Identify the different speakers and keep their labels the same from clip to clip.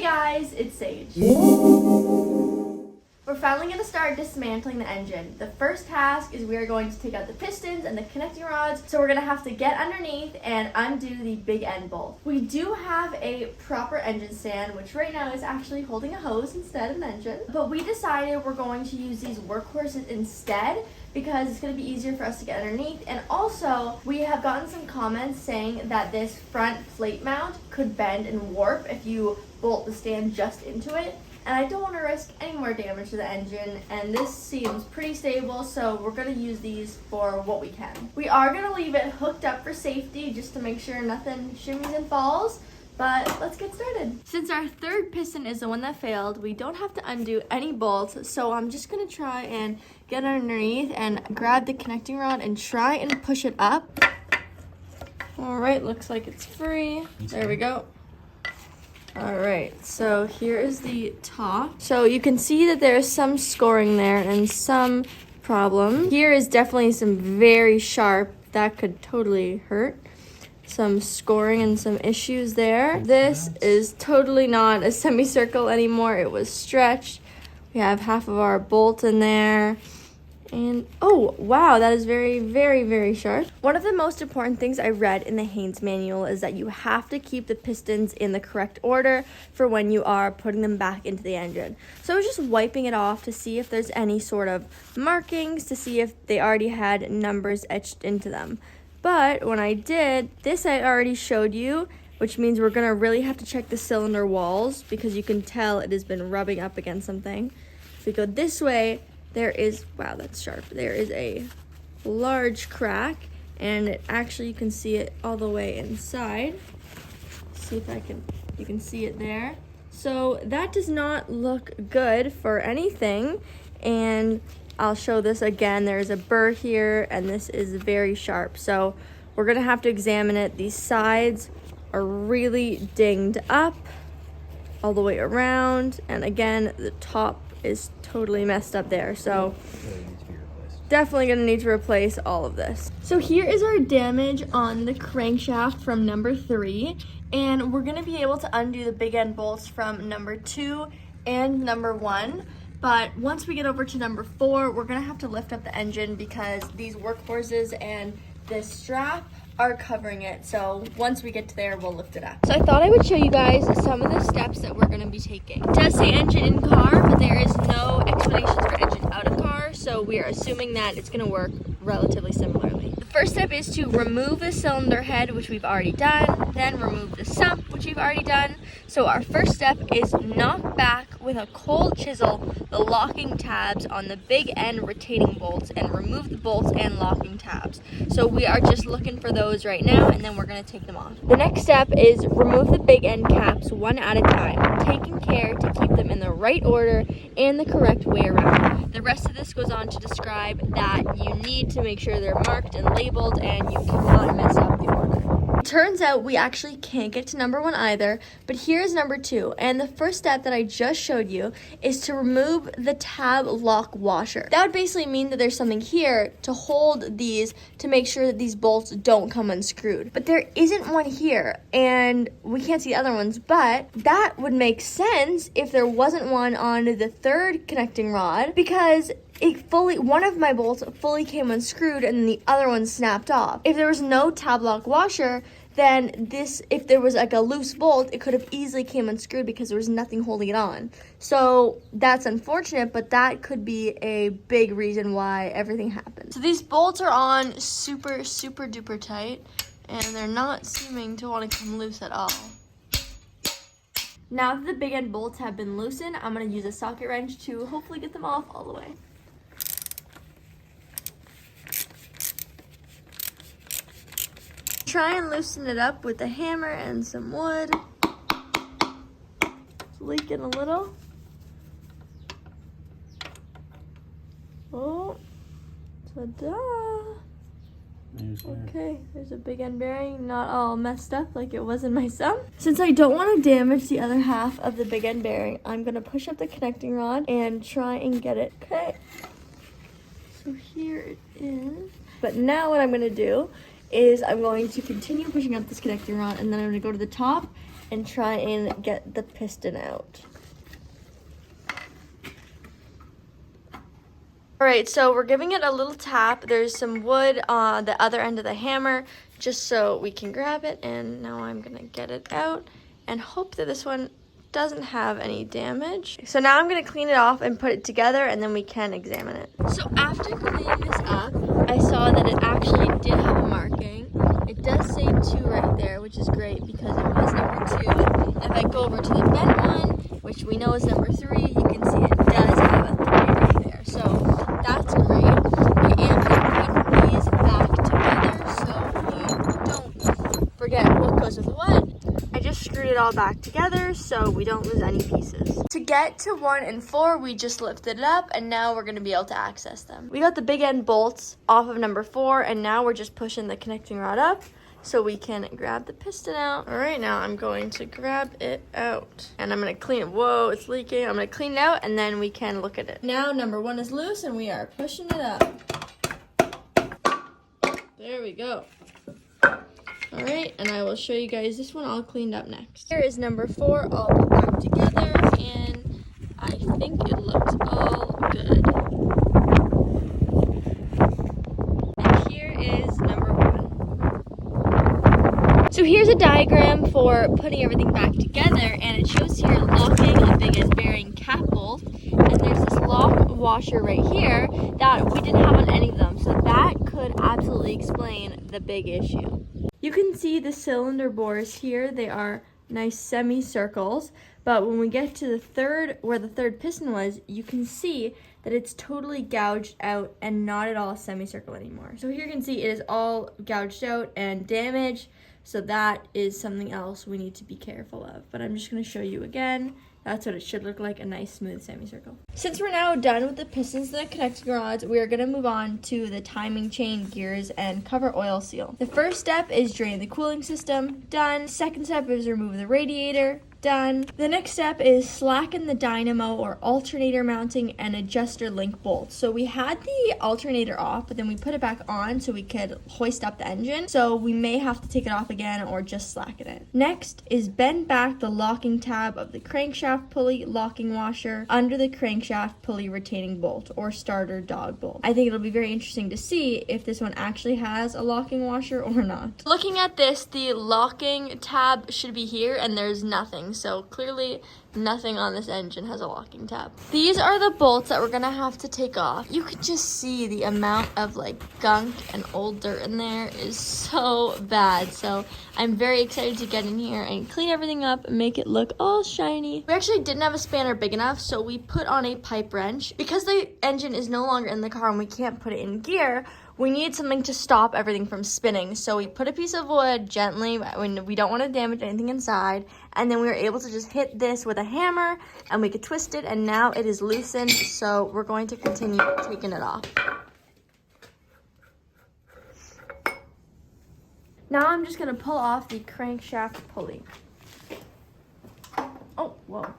Speaker 1: guys, it's Sage. We're finally going to start dismantling the engine. The first task is we are going to take out the pistons and the connecting rods. So we're going to have to get underneath and undo the big end bolt. We do have a proper engine stand, which right now is actually holding a hose instead of an engine. But we decided we're going to use these workhorses instead because it's going to be easier for us to get underneath. And also, we have gotten some comments saying that this front plate mount could bend and warp if you bolt the stand just into it. And I don't want to risk any more damage to the engine, and this seems pretty stable, so we're going to use these for what we can. We are going to leave it hooked up for safety just to make sure nothing shimmies and falls, but let's get started. Since our third piston is the one that failed, we don't have to undo any bolts, so I'm just going to try and get underneath and grab the connecting rod and try and push it up. All right, looks like it's free. There we go. All right, so here is the top. So you can see that there's some scoring there and some problem. Here is definitely some very sharp, that could totally hurt. Some scoring and some issues there. This is totally not a semicircle anymore. It was stretched. We have half of our bolt in there. And oh wow, that is very, very, very sharp. One of the most important things I read in the Haynes manual is that you have to keep the pistons in the correct order for when you are putting them back into the engine. So I was just wiping it off to see if there's any sort of markings, to see if they already had numbers etched into them. But when I did, this I already showed you, which means we're gonna really have to check the cylinder walls because you can tell it has been rubbing up against something. If we go this way, there is, wow, that's sharp. There is a large crack, and it actually, you can see it all the way inside. See if you can see it there. So that does not look good for anything. And I'll show this again. There's a burr here, and this is very sharp. So we're gonna have to examine it. These sides are really dinged up all the way around. And again, the top is totally messed up there, so definitely gonna need to replace all of this. So here is our damage on the crankshaft from number 3, and we're gonna be able to undo the big end bolts from number 2 and number 1. But once we get over to number 4, we're gonna have to lift up the engine because these workhorses and this strap are covering it. So once we get to there, we'll lift it up. So I thought I would show you guys some of the steps that we're gonna be taking. It does say engine in car, but there is no explanations for engine out of car. So we are assuming that it's gonna work relatively similarly. The first step is to remove the cylinder head, which we've already done, then remove the sump, which we've already done. So our first step is knock back with a cold chisel the locking tabs on the big end retaining bolts and remove the bolts and locking tabs. So we are just looking for those right now, and then we're going to take them off. The next step is remove the big end caps one at a time, taking care to keep them in the right order and the correct way around. The rest of this goes on to describe that you need to make sure they're marked and labeled, and you cannot mess up the order. It turns out we actually can't get to number 1 either, but here's number 2. And the first step that I just showed you is to remove the tab lock washer. That would basically mean that there's something here to hold these to make sure that these bolts don't come unscrewed. But there isn't one here, and we can't see the other ones, but that would make sense if there wasn't one on the third connecting rod, because one of my bolts fully came unscrewed and then the other one snapped off. If there was no tab lock washer, then if there was like a loose bolt, it could have easily came unscrewed because there was nothing holding it on. So that's unfortunate, but that could be a big reason why everything happened. So these bolts are on super, super duper tight, and they're not seeming to want to come loose at all. Now that the big end bolts have been loosened, I'm going to use a socket wrench to hopefully get them off all the way. Try and loosen it up with a hammer and some wood. It's leaking a little. Oh, ta-da! Okay, there's a big end bearing, not all messed up like it was in my sump. Since I don't want to damage the other half of the big end bearing, I'm going to push up the connecting rod and try and get it. Okay, so here it is. But now what I'm going to do is I'm going to continue pushing up this connecting rod, and then I'm going to go to the top and try and get the piston out. All right, so we're giving it a little tap. There's some wood on the other end of the hammer just so we can grab it, and now I'm gonna get it out and hope that this one doesn't have any damage. So now I'm gonna clean it off and put it together, and then we can examine it. So after cleaning this up, I saw that it actually did have a marking. It does say 2 right there, which is great because it was number 2. If I go over to the bent one, which we know is number 3, you can see it does have a 3 right there. So that's great. I am gonna put these back together so we don't forget what goes with what. I just screwed it all back together so we don't lose any pieces. To get to 1 and 4, we just lifted it up, and now we're gonna be able to access them. We got the big end bolts off of number 4, and now we're just pushing the connecting rod up so we can grab the piston out. All right, now I'm going to grab it out, and I'm gonna clean it. Whoa, it's leaking. I'm gonna clean it out, and then we can look at it. Now number 1 is loose, and we are pushing it up. There we go. All right, and I will show you guys this one all cleaned up next. Here is number 4 all put back together, and I think it looks all good. And here is number 1. So here's a diagram for putting everything back together, and it shows here locking a big end bearing cap bolt, and there's this lock washer right here that we didn't have on any of them, so that could absolutely explain the big issue. You can see the cylinder bores here. They are nice semicircles, but when we get to the third, where the third piston was, you can see that it's totally gouged out and not at all a semicircle anymore. So here you can see it is all gouged out and damaged, so that is something else we need to be careful of. But I'm just gonna show you again. That's what it should look like, a nice smooth semicircle. Since we're now done with the pistons and the connecting rods, we are gonna move on to the timing chain, gears, and cover oil seal. The first step is drain the cooling system, done. Second step is remove the radiator, done. The next step is slacken the dynamo or alternator mounting and adjuster link bolts. So we had the alternator off, but then we put it back on so we could hoist up the engine. So we may have to take it off again or just slacken it. Next is bend back the locking tab of the crankshaft pulley locking washer under the crankshaft pulley retaining bolt or starter dog bolt. I think it'll be very interesting to see if this one actually has a locking washer or not. Looking at this, the locking tab should be here, and there's nothing. So clearly nothing on this engine has a locking tab. These are the bolts that we're gonna have to take off. You could just see the amount of like gunk and old dirt in there is so bad. So I'm very excited to get in here and clean everything up and make it look all shiny. We actually didn't have a spanner big enough, so we put on a pipe wrench. Because the engine is no longer in the car and we can't put it in gear, we need something to stop everything from spinning. So we put a piece of wood gently, when we don't want to damage anything inside, and then we were able to just hit this with a hammer and we could twist it, and now it is loosened. So we're going to continue taking it off. Now I'm just gonna pull off the crankshaft pulley. Oh, whoa.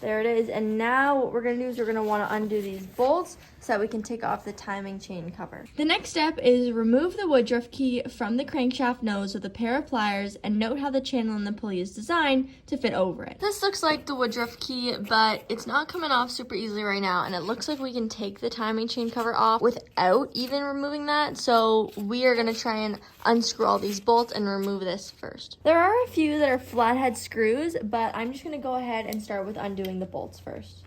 Speaker 1: There it is. And now what we're gonna do is we're gonna wanna undo these bolts so that we can take off the timing chain cover. The next step is remove the woodruff key from the crankshaft nose with a pair of pliers, and note how the channel in the pulley is designed to fit over it. This looks like the woodruff key, but it's not coming off super easily right now, and it looks like we can take the timing chain cover off without even removing that. So we are gonna try and unscrew all these bolts and remove this first. There are a few that are flathead screws, but I'm just gonna go ahead and start with undoing the bolts first.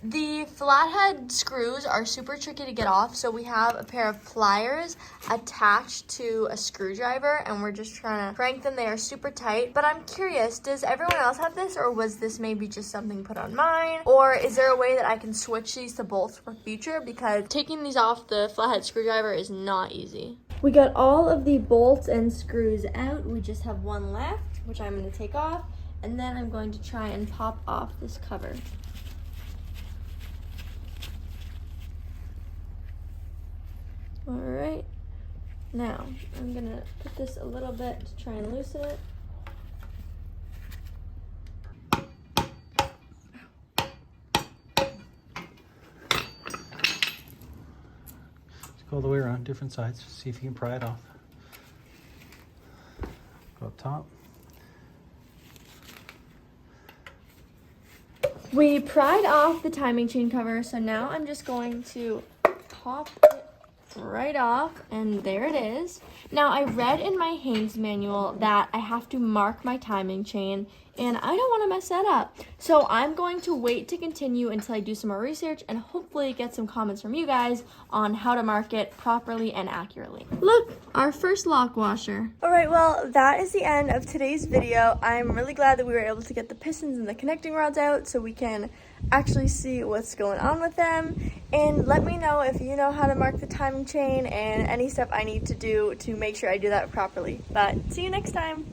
Speaker 1: The flathead screws are super tricky to get off, so we have a pair of pliers attached to a screwdriver, and we're just trying to crank them. They are super tight, but I'm curious, does everyone else have this, or was this maybe just something put on mine? Or is there a way that I can switch these to bolts for future? Because taking these off the flathead screwdriver is not easy. We got all of the bolts and screws out. We just have one left, which I'm going to take off, and then I'm going to try and pop off this cover. All right, now I'm gonna put this a little bit to try and loosen it.
Speaker 2: Go all the way around, different sides. See if you can pry it off. Go up top.
Speaker 1: We pried off the timing chain cover, so now I'm just going to pop it right off, and there it is. Now, I read in my Haynes manual that I have to mark my timing chain, and I don't want to mess that up. So I'm going to wait to continue until I do some more research and hopefully get some comments from you guys on how to mark it properly and accurately. Look, our first lock washer. All right, well, that is the end of today's video. I'm really glad that we were able to get the pistons and the connecting rods out so we can actually see what's going on with them. And let me know if you know how to mark the timing chain and any stuff I need to do to make sure I do that properly. But see you next time.